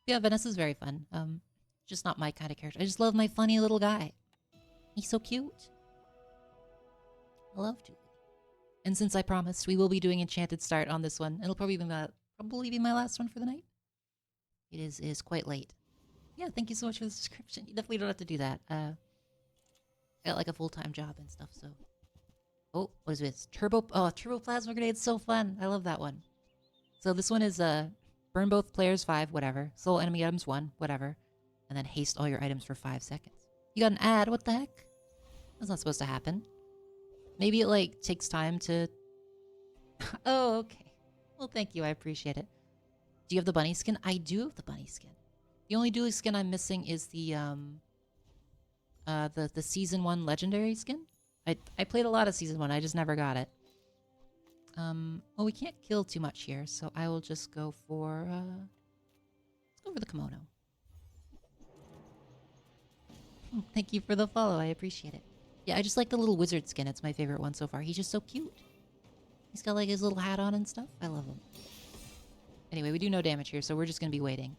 Yeah, Vanessa's very fun. Just not my kind of character. I just love my funny little guy. He's so cute. I love Julie. And since I promised, we will be doing Enchanted Start on this one. It'll probably be my last one for the night. It is quite late. Yeah, thank you so much for the subscription. You definitely don't have to do that. I got like a full-time job and stuff, so. Oh, what is this? Turbo Plasma Grenade's so fun. I love that one. So this one is burn both players 5, whatever. Soul enemy items 1, whatever. And then haste all your items for 5 seconds. You got an ad, what the heck? That's not supposed to happen. Maybe it like takes time to... Oh, okay. Well, thank you, I appreciate it. Do you have the bunny skin? I do have the bunny skin. The only dually skin I'm missing is the season 1 legendary skin. I played a lot of season 1, I just never got it. Well, we can't kill too much here, so I will just go for let's go for the kimono. Thank you for the follow, I appreciate it. Yeah, I just like the little wizard skin. It's my favorite one so far. He's just so cute. He's got like his little hat on and stuff. I love him. Anyway, we do no damage here, so we're just gonna be waiting.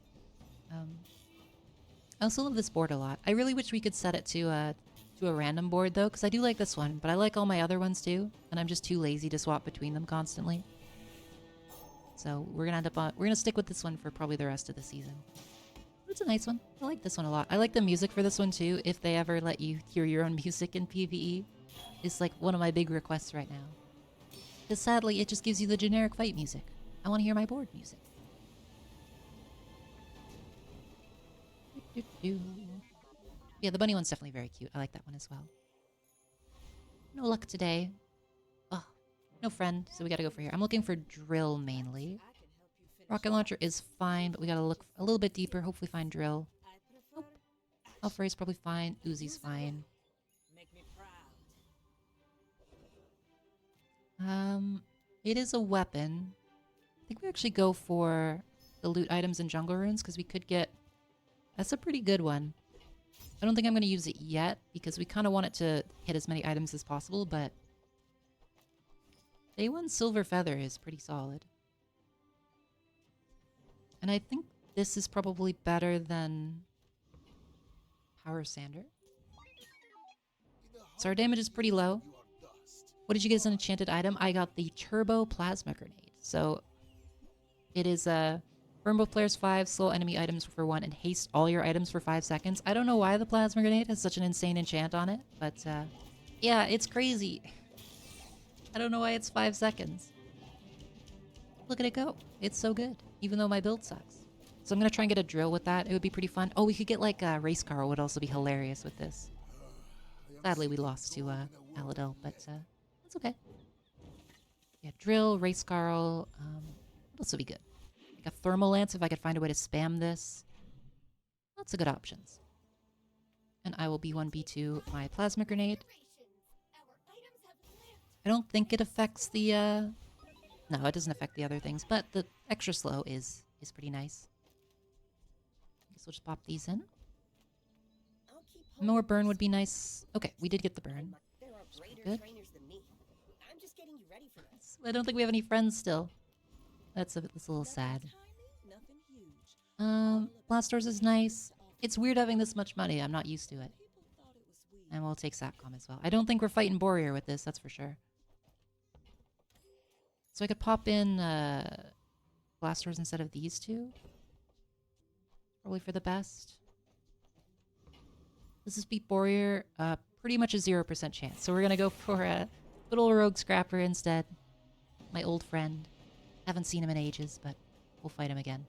I also love this board a lot. I really wish we could set it to a random board though, because I do like this one, but I like all my other ones too, and I'm just too lazy to swap between them constantly. So we're gonna stick with this one for probably the rest of the season. It's a nice one. I like this one a lot. I like the music for this one too. If they ever let you hear your own music in PvE, it's like one of my big requests right now. Because sadly, it just gives you the generic fight music. I want to hear my board music. Yeah, the bunny one's definitely very cute. I like that one as well. No luck today. Oh, no friend, so we gotta go for here. I'm looking for drill mainly. Rocket launcher is fine, but we gotta look a little bit deeper. Hopefully find drill. Nope. Alfray's probably fine. Uzi's fine. It is a weapon. I think we actually go for the loot items and jungle runes because we could get... That's a pretty good one. I don't think I'm going to use it yet because we kind of want it to hit as many items as possible, but Day 1 Silver Feather is pretty solid. And I think this is probably better than Power Sander. So our damage is pretty low. What did you get as an enchanted item? I got the Turbo Plasma Grenade. So it is burn both players 5, slow enemy items for 1, and haste all your items for 5 seconds. I don't know why the Plasma Grenade has such an insane enchant on it, but yeah, it's crazy. I don't know why it's 5 seconds. Look at it go. It's so good, even though my build sucks. So I'm going to try and get a drill with that. It would be pretty fun. Oh, we could get like a race car would also be hilarious with this. Sadly, we lost to Aladel, but that's okay. Yeah, drill, race car. This will be good. Like a thermal lance if I could find a way to spam this. Lots of good options. And I will B1, B2 my plasma grenade. I don't think it affects the... No, it doesn't affect the other things, but the extra slow is pretty nice. I guess we'll just pop these in. More burn would be nice. Okay, we did get the burn. Good. I don't think we have any friends still. That's a little sad. Blast Doors is nice. It's weird having this much money. I'm not used to it. And we'll take Satcom as well. I don't think we're fighting Borear with this, that's for sure. So I could pop in Blast Doors instead of these two. Probably for the best. This is beat Borear. Pretty much a 0% chance. So we're gonna go for a good old Rogue Scrapper instead. My old friend. Haven't seen him in ages, but we'll fight him again.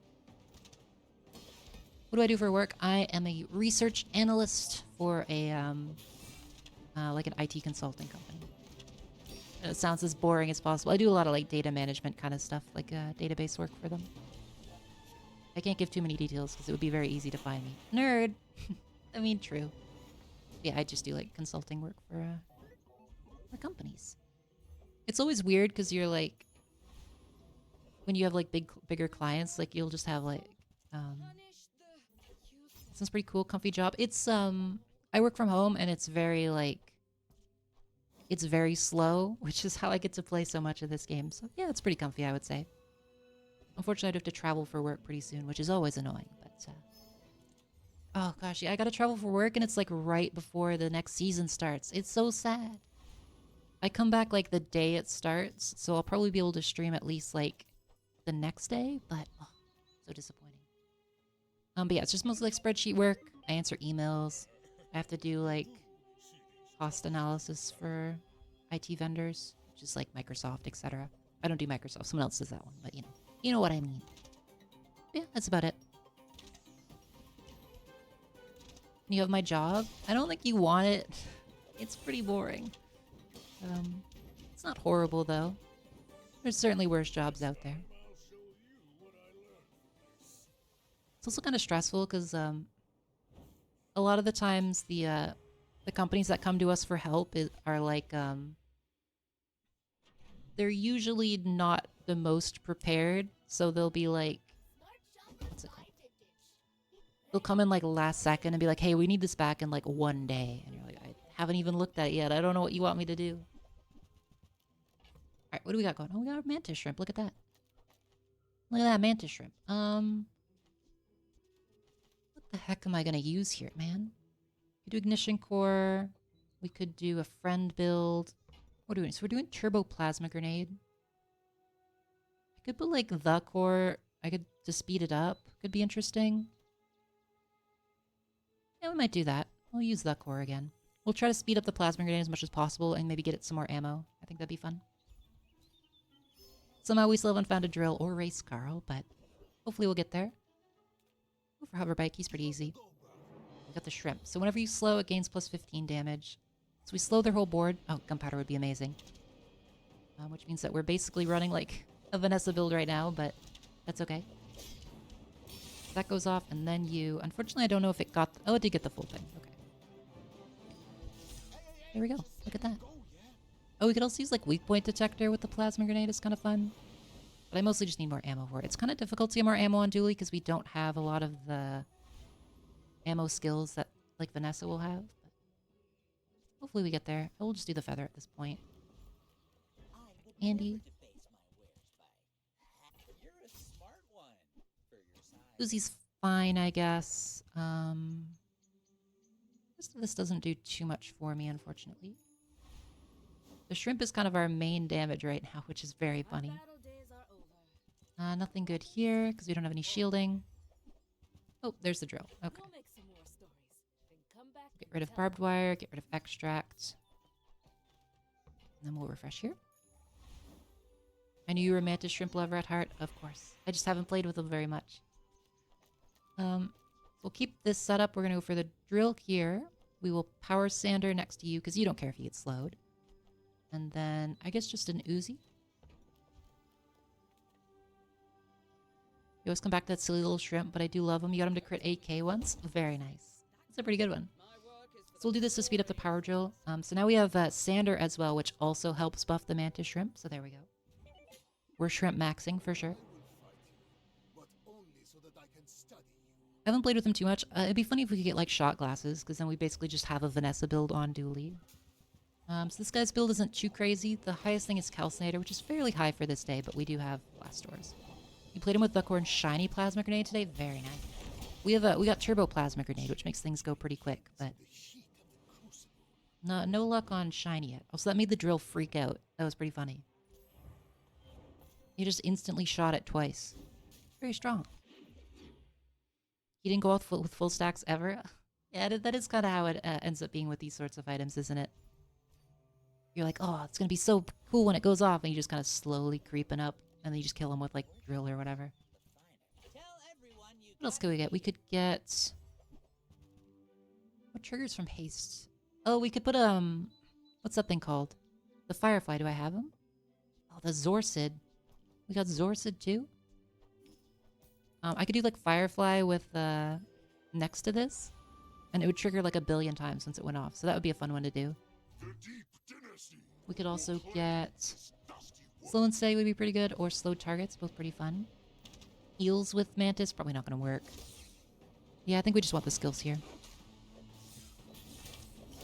What do I do for work? I am a research analyst for a like an IT consulting company. It sounds as boring as possible. I do a lot of like data management kind of stuff, like database work for them. I can't give too many details because it would be very easy to find me. Nerd! I mean, true. Yeah, I just do like consulting work for companies. It's always weird because you're like, when you have like bigger clients, like you'll just have like, sounds pretty cool, comfy job. It's, I work from home and it's very like, it's very slow, which is how I get to play so much of this game. So yeah, it's pretty comfy, I would say. Unfortunately, I'd have to travel for work pretty soon, which is always annoying, but Oh gosh, yeah, I gotta travel for work and it's like right before the next season starts. It's so sad. I come back like the day it starts, so I'll probably be able to stream at least like the next day, but oh, so disappointing. But yeah, it's just mostly like spreadsheet work. I answer emails. I have to do like cost analysis for IT vendors, just like Microsoft, etc. I don't do Microsoft. Someone else does that one, but you know what I mean. Yeah, that's about it. You have my job. I don't think you want it. It's pretty boring. It's not horrible though. There's certainly worse jobs out there. It's also kind of stressful because a lot of the times the companies that come to us for help are like they're usually not the most prepared, so they'll be like, what's it called? They'll come in like last second and be like, "Hey, we need this back in like one day," and you're like, "I haven't even looked at it yet. I don't know what you want me to do." All right, what do we got going? Oh, we got a mantis shrimp. Look at that. Look at that mantis shrimp. What the heck am I gonna use here, man? We could do ignition core. We could do a friend build. What are we doing? So we're doing turbo plasma grenade. I could put like the core. I could to speed it up. Could be interesting. Yeah, we might do that. We'll use the core again. We'll try to speed up the plasma grenade as much as possible and maybe get it some more ammo. I think that'd be fun. Somehow we still haven't found a drill or race Carl, but hopefully we'll get there. Oh, for hoverbike, he's pretty easy. We got the shrimp. So whenever you slow, it gains plus 15 damage. So we slow their whole board. Oh, gunpowder would be amazing. Which means that we're basically running like a Vanessa build right now, but that's okay. That goes off, and then you... Unfortunately, I don't know if it got... Oh, it did get the full thing. Okay. There we go. Look at that. Oh, we could also use like weak point detector with the plasma grenade. It's kind of fun. But I mostly just need more ammo for it. It's kind of difficult to get more ammo on Dooley because we don't have a lot of the ammo skills that like Vanessa will have. But hopefully we get there. We'll just do the feather at this point. Andy. Uzi's fine, I guess. This doesn't do too much for me, unfortunately. The shrimp is kind of our main damage right now, which is very funny. Nothing good here, because we don't have any shielding. Oh, there's the drill. Okay. Get rid of barbed wire, get rid of extract. And then we'll refresh here. I knew you were a mantis shrimp lover at heart. Of course. I just haven't played with them very much. We'll keep this set up. We're going to go for the drill here. We will power sander next to you, because you don't care if you get slowed. And then, I guess just an Uzi. You always come back to that silly little shrimp, but I do love him. You got him to crit 8k once. Very nice. That's a pretty good one. So we'll do this to speed up the power drill. So now we have sander as well, which also helps buff the mantis shrimp. So there we go. We're shrimp maxing for sure. I haven't played with him too much. It'd be funny if we could get like shot glasses, because then we basically just have a Vanessa build on Dooley. So this guy's build isn't too crazy. The highest thing is Calcinator, which is fairly high for this day, but we do have blast doors. You played him with Duckhorn Shiny Plasma Grenade today? Very nice. We got Turbo Plasma Grenade, which makes things go pretty quick, but no luck on Shiny yet. Also, that made the drill freak out. That was pretty funny. He just instantly shot it twice. Very strong. He didn't go out with full stacks ever. Yeah, that is kind of how it ends up being with these sorts of items, isn't it? You're like, oh, it's going to be so cool when it goes off, and you just kind of slowly creeping up, and then you just kill him with, like, drill or whatever. What else could we get? We could get... What triggers from haste? Oh, we could put, what's that thing called? The Firefly. Do I have him? Oh, the Zorsid. We got Zorsid, too? I could do, like, Firefly with, next to this, and it would trigger, like, 1 billion times once it went off, so that would be a fun one to do. We could also get slow and steady would be pretty good, or slow targets, both pretty fun. Eels with Mantis, probably not going to work. Yeah, I think we just want the skills here.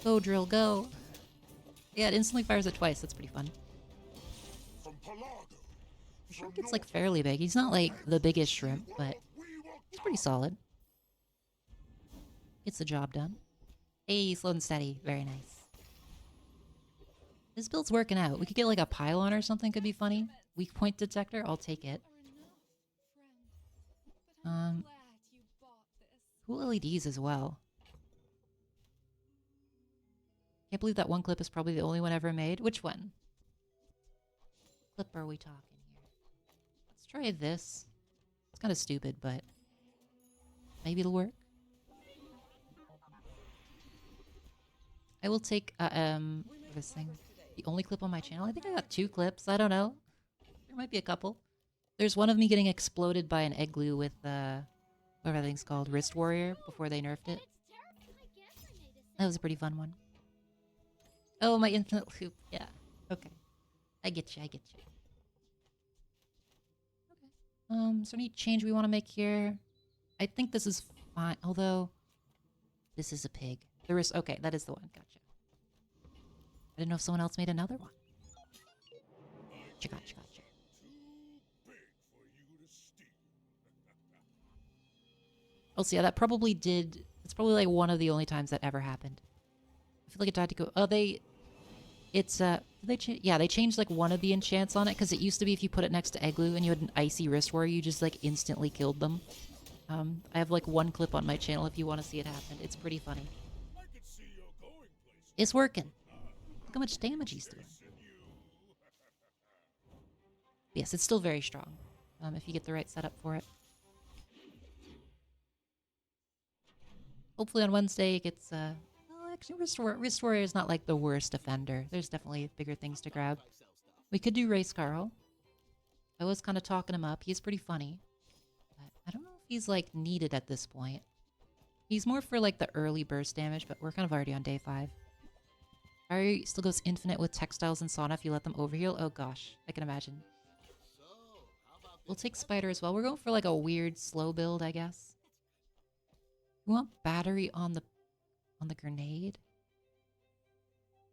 Go, drill, go. Yeah, it instantly fires it twice. That's pretty fun. The shrimp gets like fairly big. He's not like the biggest shrimp, but he's pretty solid. Gets the job done. Hey, slow and steady. Very nice. This build's working out. We could get like a pylon or something, could be funny. Weak point detector, I'll take it. Cool LEDs as well. Can't believe that one clip is probably the only one ever made. Which one? Clip are we talking here? Let's try this. It's kind of stupid, but maybe it'll work. I will take this thing. The only clip on my channel. I think I got 2 clips. I don't know. There might be a couple. There's one of me getting exploded by an egg glue with whatever that thing's called, Wrist Warrior, before they nerfed it. That was a pretty fun one. Oh, my infinite loop. Yeah. Okay. I get you. I get you. Okay. Is there any change we want to make here? I think this is fine. Although, this is a pig. There is. Okay, that is the one. Gotcha. I didn't know if someone else made another one. Gotcha. Oh, so yeah, that probably did. It's probably like one of the only times that ever happened. I feel like it died to go. Oh, it's they changed like one of the enchants on it because it used to be if you put it next to egg glue and you had an icy wrist warrior, you just like instantly killed them. I have like one clip on my channel if you want to see it happen. It's pretty funny. It's working. Look how much damage he's doing. Yes, it's still very strong. If you get the right setup for it. Hopefully on Wednesday it gets, well, actually, Wrist Warrior is not like the worst offender. There's definitely bigger things to grab. We could do Race Carl. I was kind of talking him up. He's pretty funny. But I don't know if he's, like, needed at this point. He's more for, like, the early burst damage, but we're kind of already on day 5. Ari still goes infinite with textiles and sauna if you let them overheal. Oh, gosh. I can imagine. We'll take Spider as well. We're going for, like, a weird slow build, I guess. We want battery on the grenade.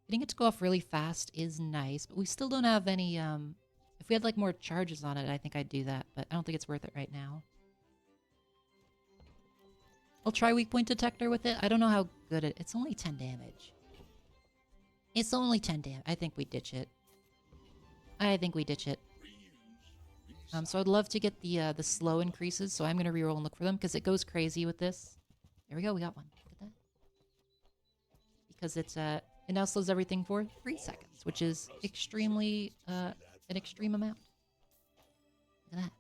Getting it to go off really fast is nice, but we still don't have any, if we had like more charges on it, I think I'd do that, but I don't think it's worth it right now. I'll try weak point detector with it. I don't know how good it's only 10 damage. It's only 10 damage. I think we ditch it. So I'd love to get the slow increases, so I'm going to reroll and look for them, because it goes crazy with this. There we go, we got one. Look at that. Because it now slows everything for 3 seconds, which is extremely, an extreme amount. Look at that.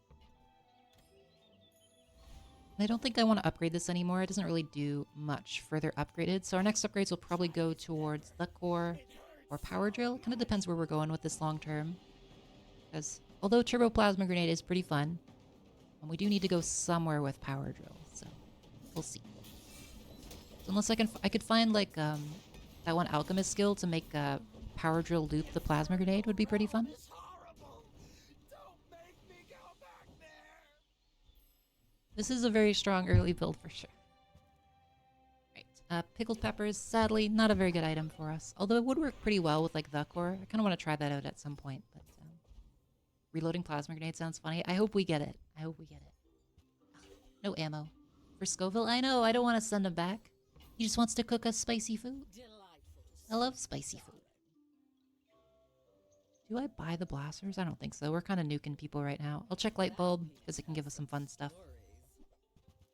I don't think I want to upgrade this anymore. It doesn't really do much further upgraded. So our next upgrades will probably go towards the core or power drill. Kind of depends where we're going with this long term. Because although turbo plasma grenade is pretty fun, we do need to go somewhere with power drill. So we'll see. So unless I could find like that one alchemist skill to make power drill loop the plasma grenade would be pretty fun. This is a very strong early build for sure. Right, pickled peppers, sadly, not a very good item for us. Although it would work pretty well with like the core. I kind of want to try that out at some point. But reloading plasma grenade sounds funny. I hope we get it. No ammo. For Scoville? I know, I don't want to send him back. He just wants to cook us spicy food. I love spicy food. Do I buy the blasters? I don't think so. We're kind of nuking people right now. I'll check light bulb, because it can give us some fun stuff.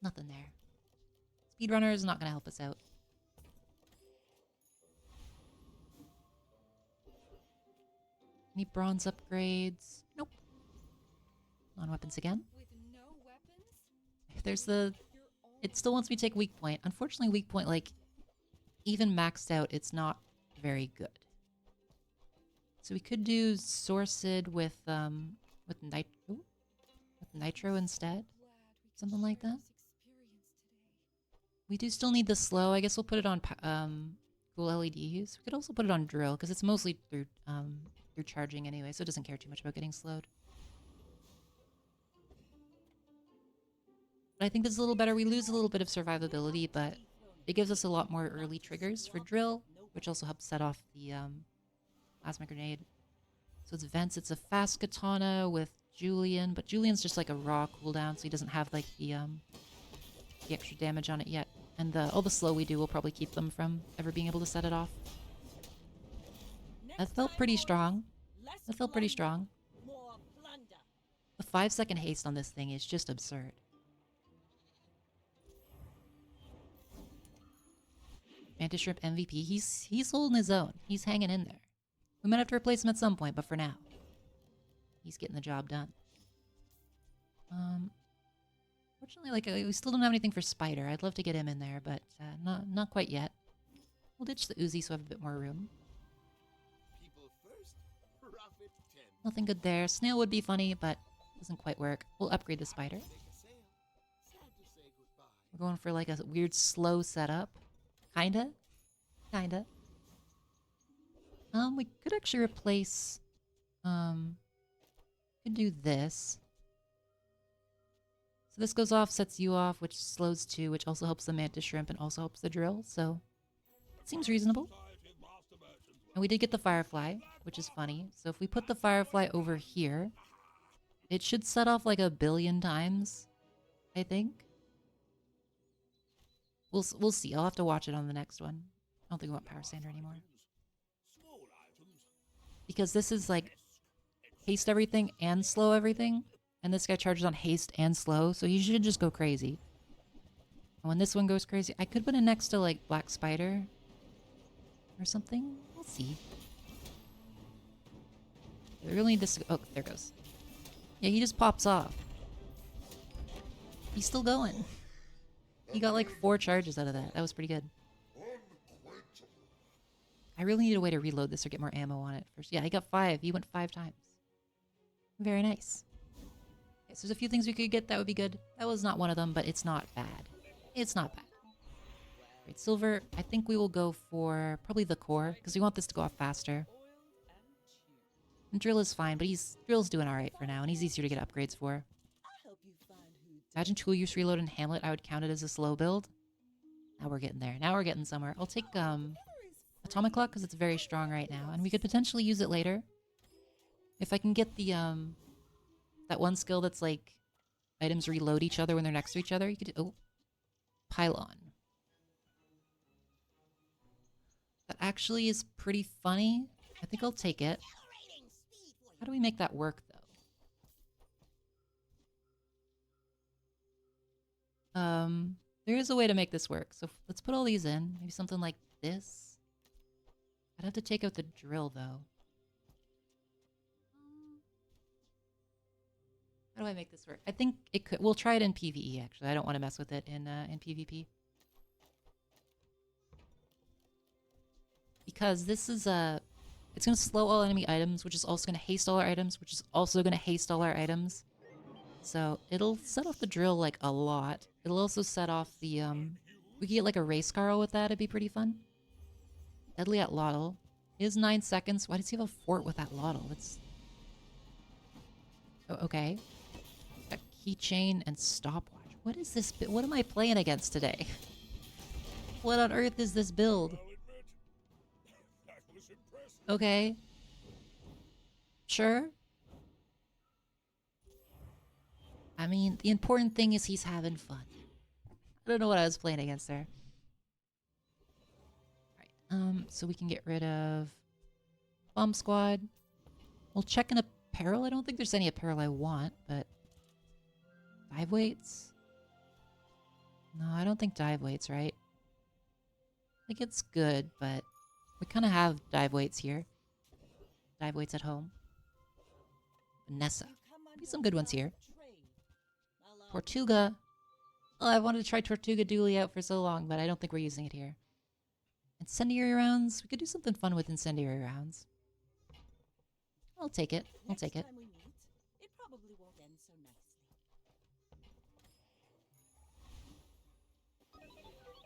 Nothing there. Speedrunner is not going to help us out. Any bronze upgrades? Nope. Non-weapons again. There's the... It still wants me to take weak point. Unfortunately, weak point, like, even maxed out, it's not very good. So we could do Sourcid with nitro instead. Something like that. We do still need the slow. I guess we'll put it on cool LEDs. We could also put it on drill, because it's mostly through charging anyway, so it doesn't care too much about getting slowed. But I think this is a little better. We lose a little bit of survivability, but it gives us a lot more early triggers for drill, which also helps set off the plasma grenade. So it's Vents. It's a fast katana with Julian, but Julian's just like a raw cooldown, so he doesn't have like the extra damage on it yet. And all the slow we do will probably keep them from ever being able to set it off. That felt pretty strong. That felt pretty strong. The 5-second haste on this thing is just absurd. Mantis Shrimp MVP. He's holding his own. He's hanging in there. We might have to replace him at some point, but for now, he's getting the job done. Fortunately, like we still don't have anything for Spider. I'd love to get him in there, but not quite yet. We'll ditch the Uzi so I have a bit more room. Nothing good there. Snail would be funny, but doesn't quite work. We'll upgrade the Spider. We're going for like a weird slow setup. Kinda. We could actually replace... could do this. So this goes off, sets you off, which slows 2, which also helps the Mantis Shrimp and also helps the drill, so... It seems reasonable. And we did get the Firefly, which is funny. So if we put the Firefly over here, it should set off like 1 billion times, I think. We'll see. I'll have to watch it on the next one. I don't think we want Power Sander anymore. Because this is like haste everything and slow everything. And this guy charges on haste and slow, so he should just go crazy. And when this one goes crazy, I could put it next to like Black Spider or something. We'll see. We really need this to go. Oh, there it goes. Yeah, he just pops off. He's still going. He got like 4 charges out of that. That was pretty good. I really need a way to reload this or get more ammo on it first. Yeah, he got 5. He went 5 times. Very nice. Okay, so there's a few things we could get that would be good. That was not one of them, but it's not bad. It's not bad. Right, silver, I think we will go for probably the core, because we want this to go off faster. And drill is fine, but drill's doing alright for now, and he's easier to get upgrades for. Imagine tool use reload and Hamlet, I would count it as a slow build. Now we're getting there. Now we're getting somewhere. I'll take Atomic Clock because it's very strong right now, and we could potentially use it later. If I can get the that one skill that's like items reload each other when they're next to each other, you could do, oh, Pylon. That actually is pretty funny. I think I'll take it. How do we make that work though? There is a way to make this work. So let's put all these in. Maybe something like this. I'd have to take out the drill though. How do I make this work? I think it could. We'll try it in PvE actually. I don't want to mess with it in PvP. Because this is it's going to slow all enemy items, which is also going to haste all our items, which is also going to haste all our items. So it'll set off the drill like a lot. It'll also set off the we could get like a race Carl with that. It'd be pretty fun. Deadly at Lottle is 9 seconds. Why does he have a fort with that Lottle? That's okay. Got keychain and stopwatch. What is this? What am I playing against today? What on earth is this build? Okay. Sure. I mean, the important thing is he's having fun. I don't know what I was playing against there. Alright, so we can get rid of Bomb Squad. We'll check an apparel. I don't think there's any apparel I want, but... Dive weights? No, I don't think dive weights, right? I think it's good, but... We kind of have dive weights here. Dive weights at home. Vanessa. Be some good ones here. Tortuga. Oh, I wanted to try Tortuga Dually out for so long, but I don't think we're using it here. Incendiary rounds. We could do something fun with incendiary rounds. I'll take it. I'll take it.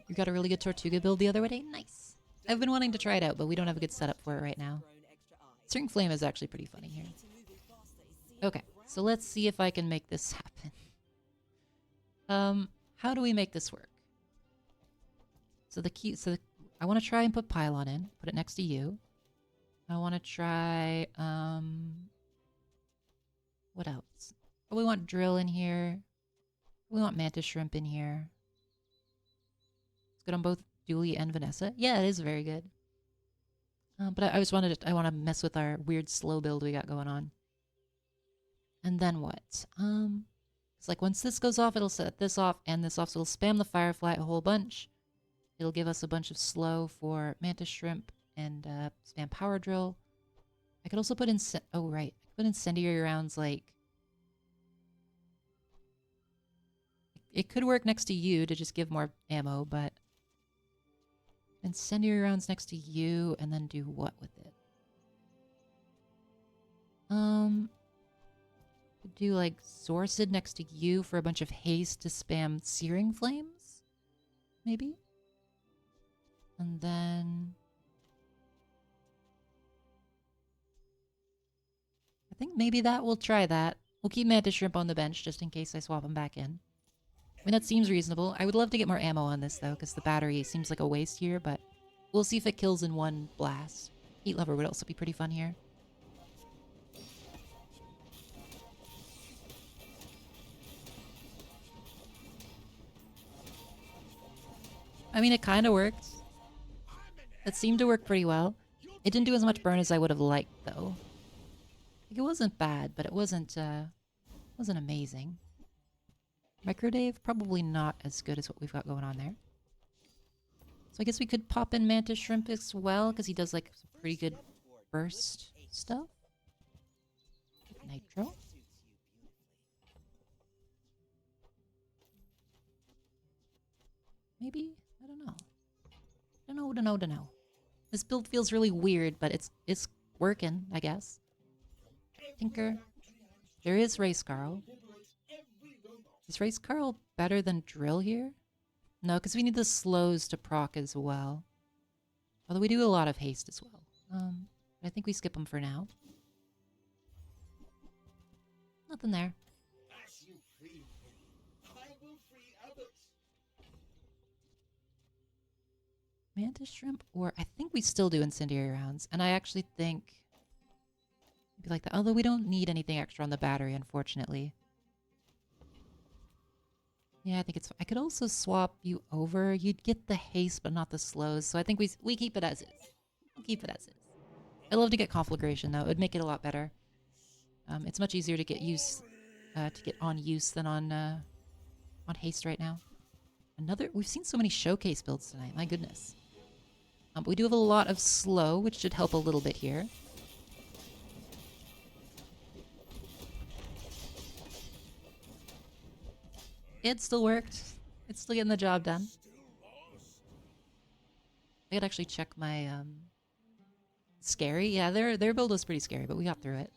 You got a really good Tortuga build the other day? Nice. I've been wanting to try it out, but we don't have a good setup for it right now. String Flame is actually pretty funny here. Okay, so let's see if I can make this happen. How do we make this work? So I want to try and put Pylon in, put it next to you. I want to try, what else? Oh, we want Drill in here. We want Mantis Shrimp in here. It's good on both Dooley and Vanessa. Yeah, it is very good. But I just wanted to, I want to mess with our weird slow build we got going on. And then what? It's like once this goes off, it'll set this off and this off, so it'll spam the Firefly a whole bunch. It'll give us a bunch of slow for Mantis Shrimp and spam Power Drill. I could also put in, oh right, I could put incendiary rounds like, it could work next to you to just give more ammo, but incendiary rounds next to you and then do what with it? Could do like Sorcid next to you for a bunch of haste to spam Searing Flames? Maybe? And then I think maybe that we'll try that. We'll keep Mantis Shrimp on the bench just in case I swap him back in. I mean, that seems reasonable. I would love to get more ammo on this, though, because the battery seems like a waste here, but we'll see if it kills in one blast. Heat Lover would also be pretty fun here. I mean, it kind of worked. It seemed to work pretty well. It didn't do as much burn as I would have liked, though. Like, it wasn't bad, but it wasn't amazing. Microdave, probably not as good as what we've got going on there. So I guess we could pop in Mantis Shrimp as well, because he does, like, some pretty good burst stuff. Nitro. Maybe? I don't know. Don't know. This build feels really weird, but it's working, I guess. Tinker. There is Race Carl. Is Race Carl better than Drill here? No, because we need the slows to proc as well. Although we do a lot of haste as well. I think we skip them for now. Nothing there. Mantis Shrimp, or I think we still do Incendiary rounds. And I actually think maybe like that. Although we don't need anything extra on the battery, unfortunately. Yeah, I think it's... I could also swap you over. You'd get the haste, but not the slows. So I think we keep it as is. We'll keep it as is. I'd love to get Conflagration, though. It would make it a lot better. It's much easier to get on use than on haste right now. We've seen so many showcase builds tonight. My goodness. But we do have a lot of slow, which should help a little bit here. It still worked. It's still getting the job done. I could actually check my scary. Yeah, their build was pretty scary, but we got through it.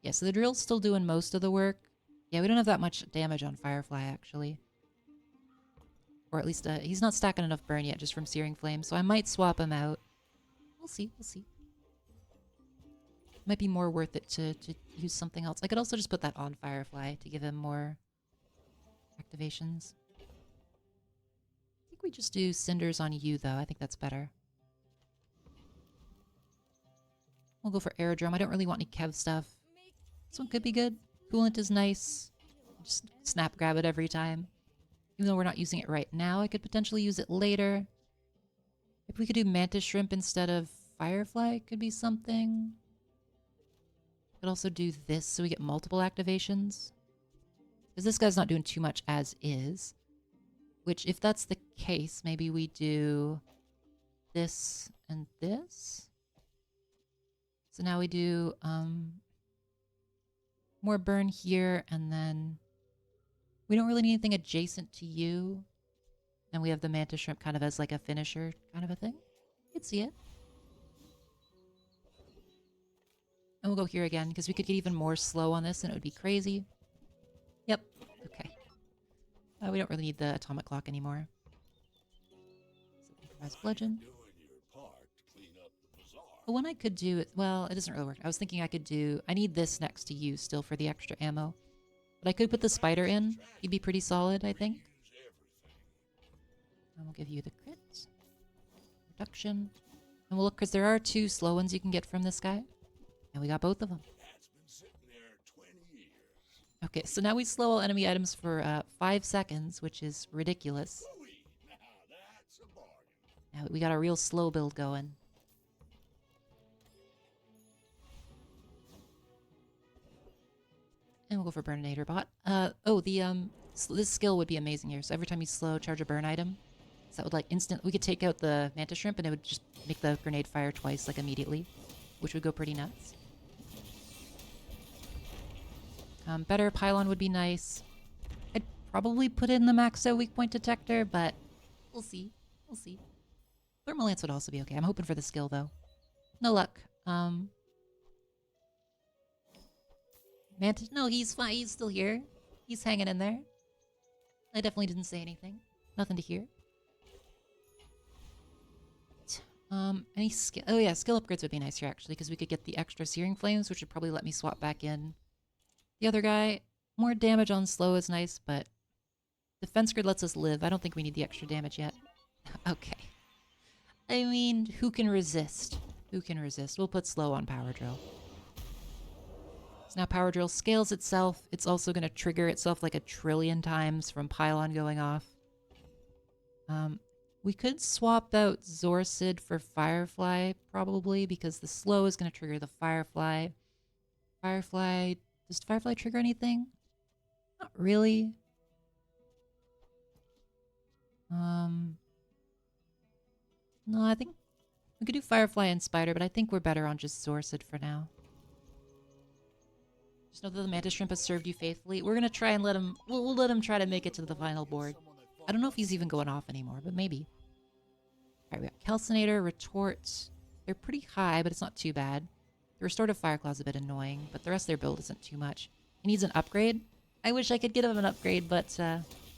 Yeah, so the drill's still doing most of the work. Yeah, we don't have that much damage on Firefly, actually. Or at least he's not stacking enough burn yet just from Searing Flame, so I might swap him out. We'll see, we'll see. Might be more worth it to use something else. I could also just put that on Firefly to give him more activations. I think we just do Cinders on you, though. I think that's better. We'll go for Aerodrome. I don't really want any Kev stuff. This one could be good. Coolant is nice. Just snap grab it every time. Even though we're not using it right now, I could potentially use it later. If we could do Mantis Shrimp instead of Firefly, could be something. Could also do this so we get multiple activations. Because this guy's not doing too much as is. Which, if that's the case, maybe we do this and this. So now we do more burn here, and then we don't really need anything adjacent to you. And we have the Mantis Shrimp kind of as like a finisher kind of a thing. You can see it. And we'll go here again, because we could get even more slow on this and it would be crazy. Yep. Okay. We don't really need the atomic clock anymore. So improvise bludgeon. But one I could do... Well, it doesn't really work. I was thinking I could do... I need this next to you still for the extra ammo. But I could put the spider in. He'd be pretty solid, I think. And we'll give you the crit. Reduction. And we'll look, because there are 2 slow ones you can get from this guy. And we got both of them. Okay, so now we slow all enemy items for 5 seconds, which is ridiculous. Yeah, we got a real slow build going. And we'll go for Burninator bot. This skill would be amazing here. So every time you slow, charge a burn item. So that would like we could take out the Mantis Shrimp and it would just make the grenade fire twice, like immediately. Which would go pretty nuts. Better pylon would be nice. I'd probably put in the Maxo weak point detector, but we'll see. We'll see. Thermal Lance would also be okay. I'm hoping for the skill though. No luck. Mantis, no, he's fine. He's still here. He's hanging in there. I definitely didn't say anything. Nothing to hear. Any skill? Oh yeah, skill upgrades would be nice here actually, because we could get the extra Searing Flames, which would probably let me swap back in the other guy. More damage on slow is nice, but Defense Grid lets us live. I don't think we need the extra damage yet. Okay. I mean, who can resist? Who can resist? We'll put slow on Power Drill. So now Power Drill scales itself. It's also going to trigger itself like 1 trillion times from Pylon going off. We could swap out Zorcid for Firefly, probably, because the slow is going to trigger the Firefly. Does Firefly trigger anything? Not really. No, I think we could do Firefly and Spider, but I think we're better on just Zorcid for now. Just know that the Mantis Shrimp has served you faithfully. We're gonna try and let him... We'll let him try to make it to the final board. I don't know if he's even going off anymore, but maybe. Alright, we got Calcinator, Retort. They're pretty high, but it's not too bad. The Restorative Fireclaw's a bit annoying, but the rest of their build isn't too much. He needs an upgrade. I wish I could get him an upgrade, but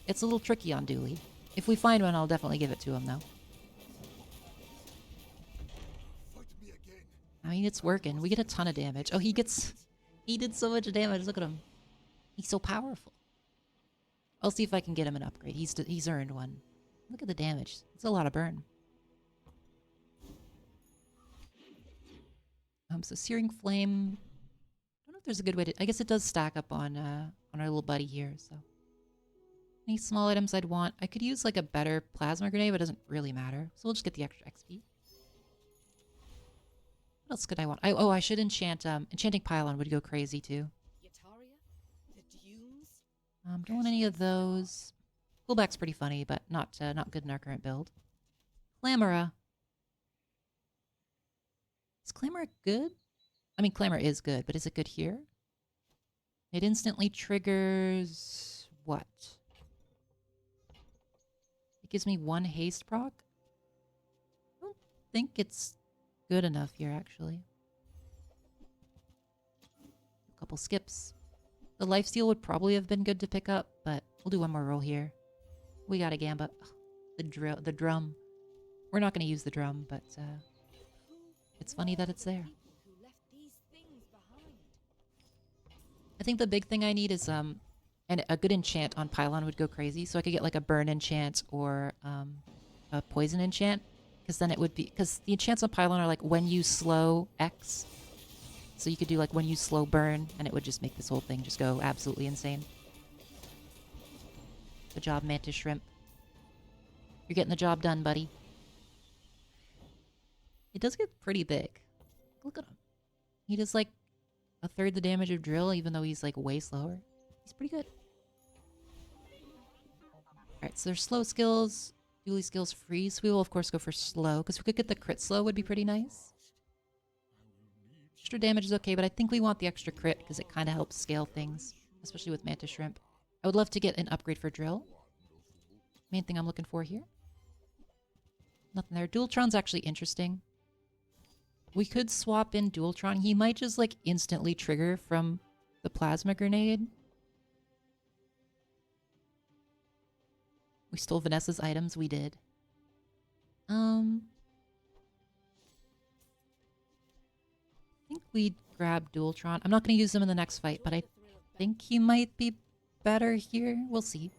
it's a little tricky on Dooley. If we find one, I'll definitely give it to him, though. I mean, it's working. We get a ton of damage. Oh, he did so much damage. Look at him. He's so powerful. I'll see if I can get him an upgrade. He's earned one. Look at the damage. It's a lot of burn. So Searing Flame. I don't know if there's a good way to... I guess it does stack up on our little buddy here, so... Any small items I'd want? I could use like a better Plasma Grenade, but it doesn't really matter. So we'll just get the extra XP. What else could I want? I should enchant... Enchanting Pylon would go crazy, too. Don't want any of those. Pullback's pretty funny, but not good in our current build. Clamora. Is Clamor good? I mean, Clamor is good, but is it good here? It instantly triggers... what? It gives me 1 haste proc? I don't think it's good enough here, actually. A couple skips. The lifesteal would probably have been good to pick up, but we'll do one more roll here. We got a Gamba. Ugh, the drum. We're not going to use the drum, but it's funny that it's there. I think the big thing I need is and a good enchant on Pylon would go crazy, so I could get like a burn enchant or a poison enchant, because then it would be... because the enchants on Pylon are like when you slow X. So you could do like when you slow burn, and it would just make this whole thing just go absolutely insane. Good job, Mantis Shrimp. You're getting the job done, buddy. It does get pretty big. Look at him. He does like 1/3 the damage of Drill, even though he's like way slower. He's pretty good. Alright, so there's slow skills, dually skills freeze. We will of course go for slow, because if we could get the crit slow would be pretty nice. Extra damage is okay, but I think we want the extra crit because it kind of helps scale things, especially with Mantis Shrimp. I would love to get an upgrade for Drill. Main thing I'm looking for here. Nothing there. Dualtron's actually interesting. We could swap in Dualtron. He might just like instantly trigger from the Plasma Grenade. We stole Vanessa's items. We did. I think we'd grab Dualtron. I'm not going to use him in the next fight, but I think he might be better here. We'll see.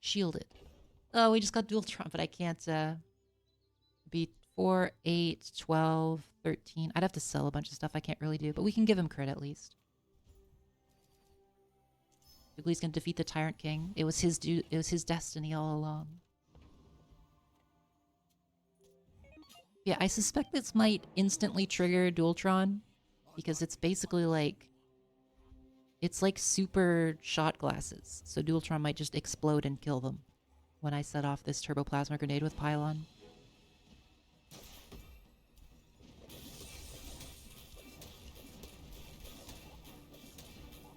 Shielded. Oh, we just got Dualtron, but I can't beat 4, 8, 12, 13. I'd have to sell a bunch of stuff I can't really do, but we can give him crit at least. Jiggly's going to defeat the Tyrant King. It was his destiny all along. Yeah, I suspect this might instantly trigger Dualtron because it's basically like it's like super shot glasses. So Dualtron might just explode and kill them when I set off this turboplasma grenade with Pylon.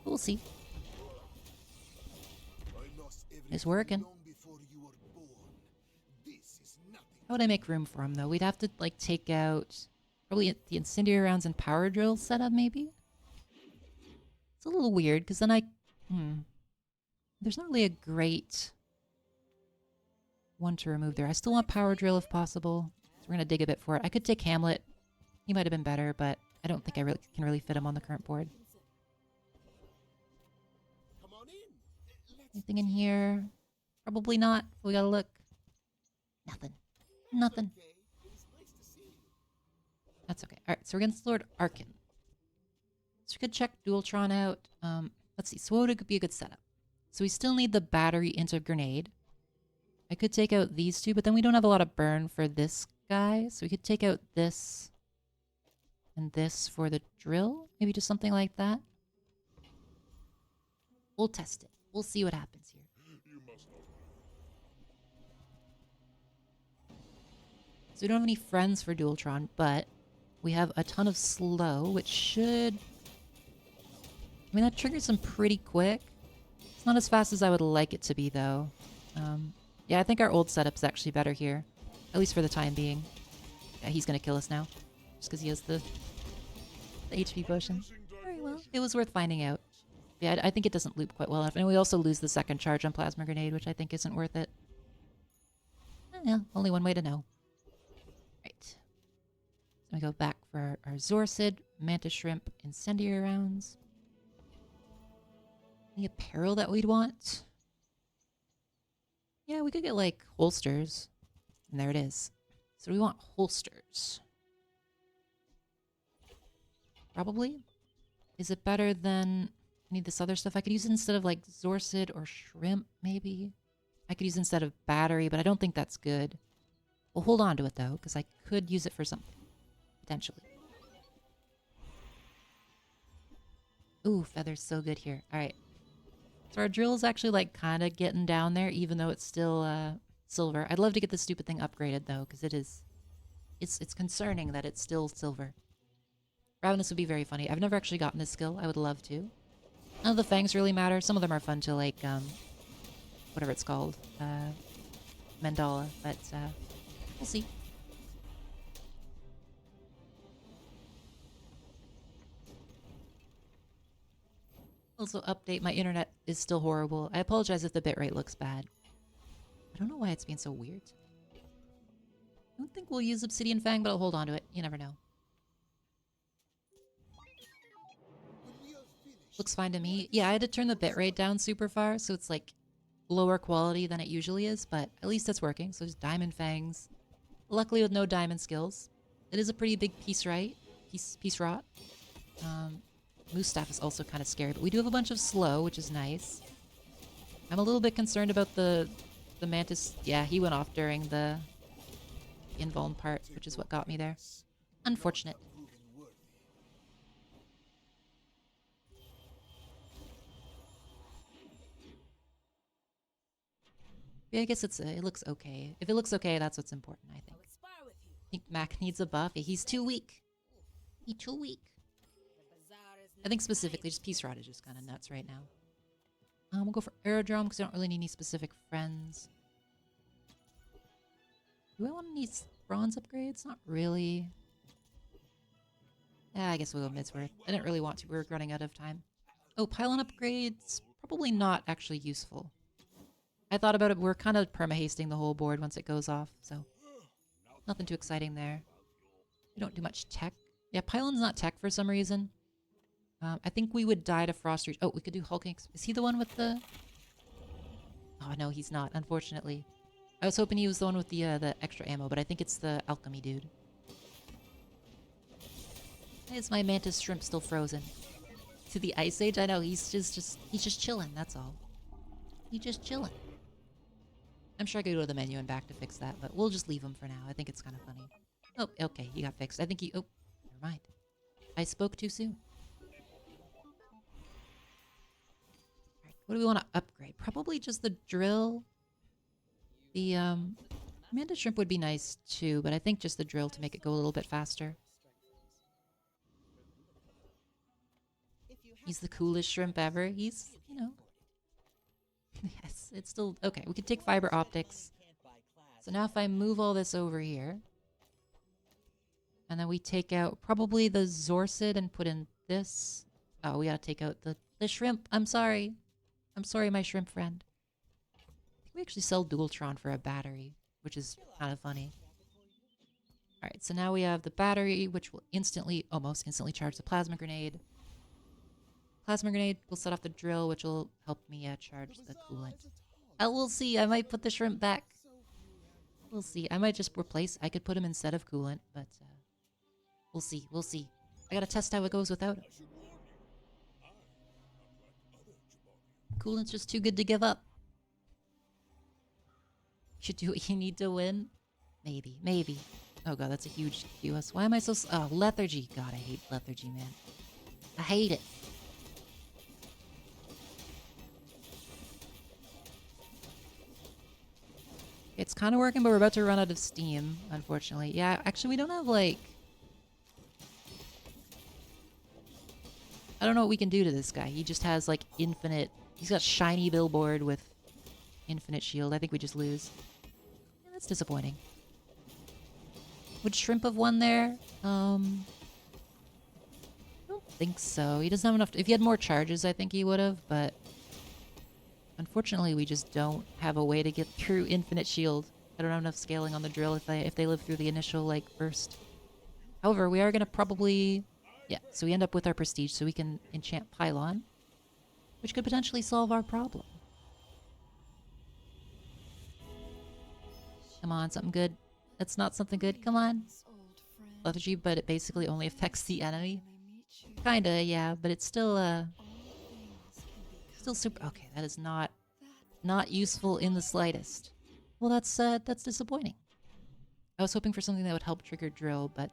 We'll see. It's working. How would I make room for him, though? We'd have to, like, take out probably the incendiary rounds and power drill setup, maybe? It's a little weird, because then there's not really a great one to remove there. I still want power drill if possible, so we're going to dig a bit for it. I could take Hamlet. He might have been better, but I don't think I can really fit him on the current board. Anything in here? Probably not. We gotta look. Nothing. Nothing. That's okay. Alright, so we're against Lord Arkin. So we could check Dualtron out. Let's see. So what would be a good setup? So we still need the battery into grenade. I could take out these two, but then we don't have a lot of burn for this guy. So we could take out this and this for the drill. Maybe just something like that. We'll test it. We'll see what happens here. So we don't have any friends for Dualtron, but we have a ton of slow, which should... I mean, that triggers them pretty quick. It's not as fast as I would like it to be, though. Yeah, I think our old setup's actually better here. At least for the time being. Yeah, he's gonna kill us now. Just because he has the HP potion. Very well. It was worth finding out. Yeah, I think it doesn't loop quite well enough. And we also lose the second charge on Plasma Grenade, which I think isn't worth it. Yeah, only one way to know. Right. So we go back for our Zorcid, Mantis Shrimp, Incendiary rounds. Any apparel that we'd want? Yeah, we could get, like, holsters. And there it is. So we want holsters. Probably. Is it better than... I need this other stuff. I could use it instead of, like, Zorcid or Shrimp, maybe. I could use it instead of Battery, but I don't think that's good. We'll hold on to it, though, because I could use it for something. Potentially. Ooh, Feather's so good here. Alright. So our drill is actually, like, kind of getting down there, even though it's still silver. I'd love to get this stupid thing upgraded, though, because it is... It's concerning that it's still silver. Ravenous would be very funny. I've never actually gotten this skill. I would love to. None of the fangs really matter. Some of them are fun to, like, whatever it's called. Mandala. But, we'll see. Also, update. My internet is still horrible. I apologize if the bitrate looks bad. I don't know why it's being so weird. I don't think we'll use Obsidian Fang, but I'll hold on to it. You never know. Looks fine to me. Yeah, I had to turn the bitrate down super far, so it's like lower quality than it usually is, but at least it's working. So there's Diamond Fangs. Luckily with no diamond skills. It is a pretty big piece rot. Moose Staff is also kind of scary, but we do have a bunch of slow, which is nice. I'm a little bit concerned about the Mantis. Yeah, he went off during the invuln part, which is what got me there. Unfortunate. Yeah, I guess it looks okay. If it looks okay, that's what's important, I think. I think Mac needs a buff. Yeah, he's too weak. He's too weak. I think specifically, just Peace Rod is just kind of nuts right now. We'll go for Aerodrome because I don't really need any specific friends. Do I want any bronze upgrades? Not really. Yeah, I guess we'll go Midsworth. I didn't really want to. We were running out of time. Oh, pylon upgrades? Probably not actually useful. I thought about it. We're kind of perma-hasting the whole board once it goes off, so nothing too exciting there. We don't do much tech. Yeah, pylon's not tech for some reason. I think we would die to Frost Reach. Oh, we could do Hulking. Is he the one with the... Oh, no, he's not, unfortunately. I was hoping he was the one with the extra ammo, but I think it's the alchemy dude. Why is my Mantis Shrimp still frozen? To the Ice Age? I know, he's just chilling, that's all. He's just chilling. I'm sure I could go to the menu and back to fix that, but we'll just leave him for now. I think it's kind of funny. Oh, okay, he got fixed. I think he... Oh, never mind. I spoke too soon. Alright, what do we want to upgrade? Probably just the drill. The, Amanda Shrimp would be nice too, but I think just the drill to make it go a little bit faster. He's the coolest shrimp ever. He's, you know... Yes, it's still... Okay, we can take fiber optics. So now if I move all this over here... And then we take out probably the Zorsid and put in this. Oh, we gotta take out the shrimp. I'm sorry. I'm sorry, my shrimp friend. I think we actually sell Dualtron for a battery, which is kind of funny. Alright, so now we have the battery, which will instantly, almost instantly charge the plasma grenade. Plasma grenade will set off the drill, which will help me charge the coolant. We'll see. I might put the shrimp back. We'll see. I might just replace. I could put him instead of coolant, but... We'll see. We'll see. I gotta test how it goes without it. Coolant's just too good to give up. Should do what you need to win? Maybe. Maybe. Oh god, that's a huge QS. Why am I so... Oh, lethargy. God, I hate lethargy, man. I hate it. It's kind of working, but we're about to run out of steam, unfortunately. Yeah, actually, we don't have, like... I don't know what we can do to this guy. He just has, like, infinite... He's got shiny billboard with infinite shield. I think we just lose. Yeah, that's disappointing. Would Shrimp have won there? I don't think so. He doesn't have enough... If he had more charges, I think he would have, but... Unfortunately, we just don't have a way to get through infinite shield. I don't have enough scaling on the drill if they live through the initial, like, burst. However, we are going to probably... Yeah, so we end up with our prestige, so we can enchant Pylon, which could potentially solve our problem. Come on, something good. That's not something good. Come on. Lethargy, but it basically only affects the enemy. Kinda, yeah, but it's still, still super... Okay, that is not useful in the slightest. Well, that's disappointing. I was hoping for something that would help trigger drill, but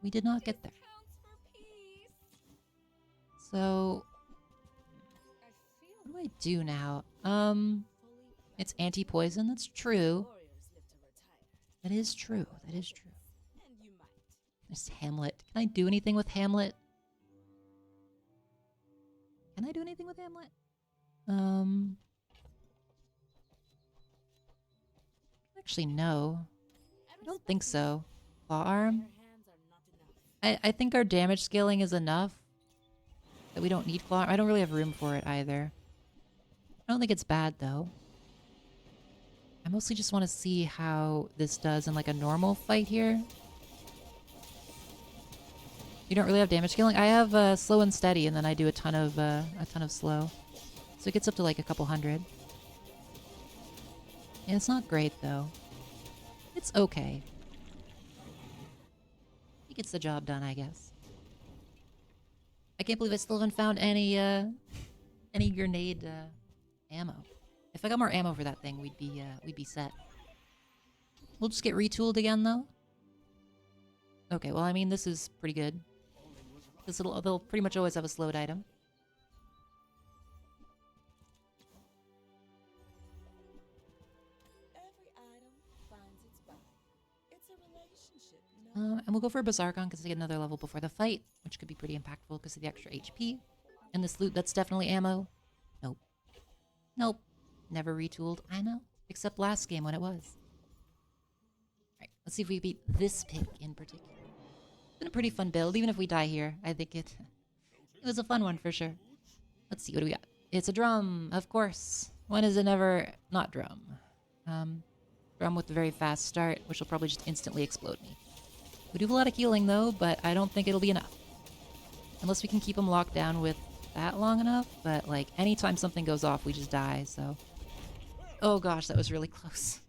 we did not get there. So, what do I do now? It's anti-poison. That's true. That is true. That is true. There's Hamlet. Can I do anything with Hamlet? Can I do anything with Hamlet? Actually, no. I don't think so. Claw Arm? I think our damage scaling is enough. That we don't need Claw Arm. I don't really have room for it either. I don't think it's bad, though. I mostly just want to see how this does in, like, a normal fight here. You don't really have damage scaling? I have slow and steady, and then I do a ton of slow. So it gets up to, like, a couple hundred. And it's not great, though. It's okay. He gets the job done, I guess. I can't believe I still haven't found any grenade ammo. If I got more ammo for that thing, we'd be set. We'll just get retooled again, though. Okay, well, I mean, this is pretty good. They'll pretty much always have a slowed item. And we'll go for a Bazaar because they get another level before the fight, which could be pretty impactful because of the extra HP. And this loot, that's definitely ammo. Nope. Nope. Never retooled. I know. Except last game when it was. Alright, let's see if we beat this pick in particular. It's been a pretty fun build, even if we die here. I think it was a fun one for sure. Let's see, what do we got? It's a drum, of course. When is it ever not drum? Drum with a very fast start, which will probably just instantly explode me. We do have a lot of healing though, but I don't think it'll be enough. Unless we can keep them locked down with that long enough, but like anytime something goes off, we just die, so. Oh gosh, that was really close.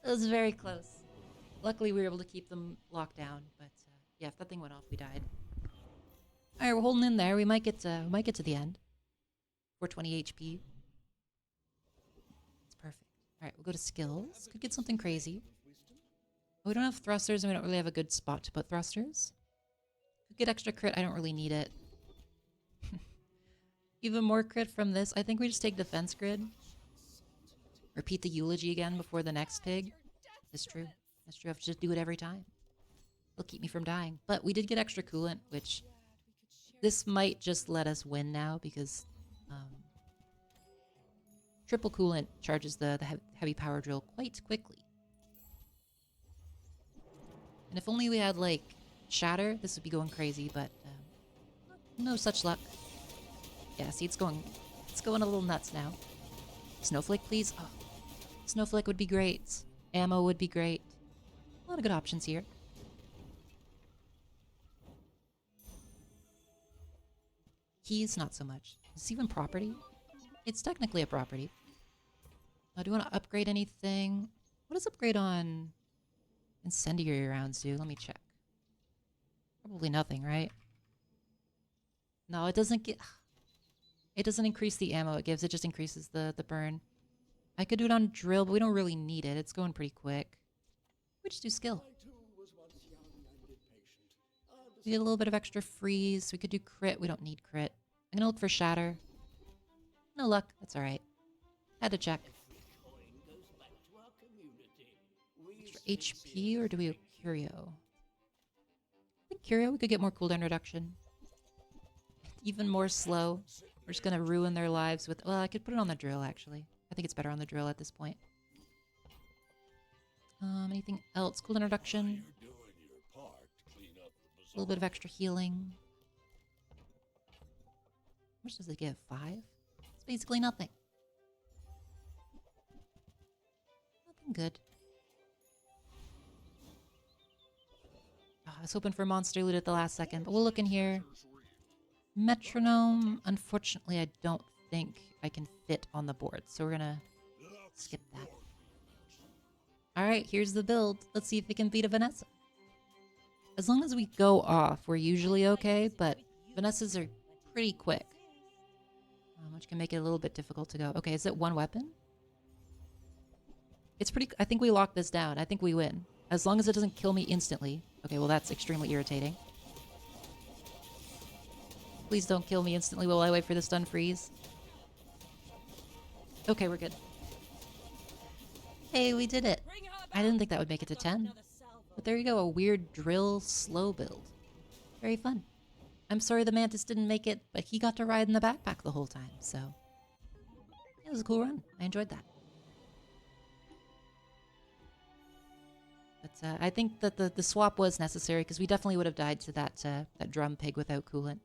That was very close. Luckily we were able to keep them locked down, but yeah, if that thing went off, we died. Alright, we're holding in there. We might get to the end. 420 HP. It's perfect. Alright, we'll go to skills. Could get something crazy. We don't have thrusters and we don't really have a good spot to put thrusters. Could get extra crit, I don't really need it. Even more crit from this. I think we just take defense grid. Repeat the eulogy again before the next pig. That's true. That's true. I have to just do it every time. It'll keep me from dying. But we did get extra coolant, which this might just let us win now because triple coolant charges the heavy power drill quite quickly. And if only we had, like, shatter, this would be going crazy, but no such luck. Yeah, see, it's going a little nuts now. Snowflake, please. Oh, Snowflake would be great. Ammo would be great. A lot of good options here. Keys, not so much. Is this even property? It's technically a property. Do you want to upgrade anything? What does upgrade on incendiary rounds do? Let me check. Probably nothing, right? No, it doesn't get... It doesn't increase the ammo it gives, it just increases the burn. I could do it on drill, but we don't really need it. It's going pretty quick. We just do skill. We get a little bit of extra freeze. We could do crit. We don't need crit. I'm gonna look for shatter. No luck. That's alright. Had to check. Extra HP, or do we have Curio? I think Curio, we could get more cooldown reduction. Even more slow. We're just gonna ruin their lives with... Well, I could put it on the drill, actually. I think it's better on the drill at this point. Anything else? Cooldown reduction. A little bit of extra healing. How much does it give? 5? It's basically nothing. Nothing good. Oh, I was hoping for monster loot at the last second, but we'll look in here. Metronome, unfortunately, I don't think I can fit on the board, so we're gonna skip that. Alright, here's the build. Let's see if it can beat a Vanessa. As long as we go off, we're usually okay, but Vanessas are pretty quick. Which can make it a little bit difficult to go. Okay, is it one weapon? It's pretty... I think we lock this down. I think we win. As long as it doesn't kill me instantly. Okay, well that's extremely irritating. Please don't kill me instantly while I wait for the stun freeze. Okay, we're good. Hey, we did it. I didn't think that would make it to 10. But there you go, a weird drill slow build. Very fun. I'm sorry the Mantis didn't make it, but he got to ride in the backpack the whole time, so... It was a cool run. I enjoyed that. But I think that the swap was necessary, because we definitely would have died to that drum pig without coolant.